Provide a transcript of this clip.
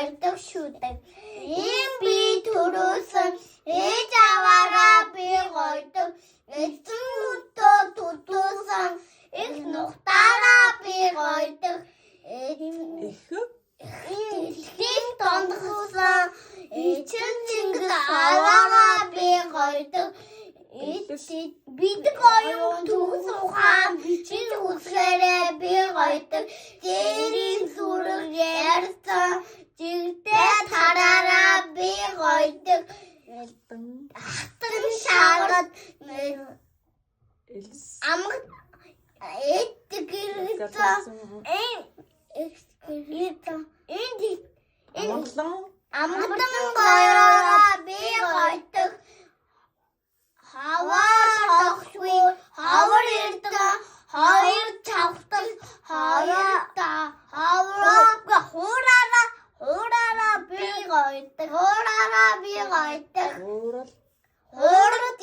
ойдог шүдэг. Ийм би төрөөсөн ээж аваараа би гойдог. Эцэн өдөө төдөөсөн их нухтаараа би гойдог. Дэлхийг дондгосон эцэн Чингис аваараа би гойдог. Бид гоём төгс ухаан бичиж үсгээрээ би гойдог. Дээрийн сүрэг ярьсан жигтэй тараараа би гойдог. Ахтан шааргад амгад амгалан гоёроо би гойдог. Хавар тогшгүй хавар ирдэг хоёр чавтал хуураараа би гойдог. Хуурд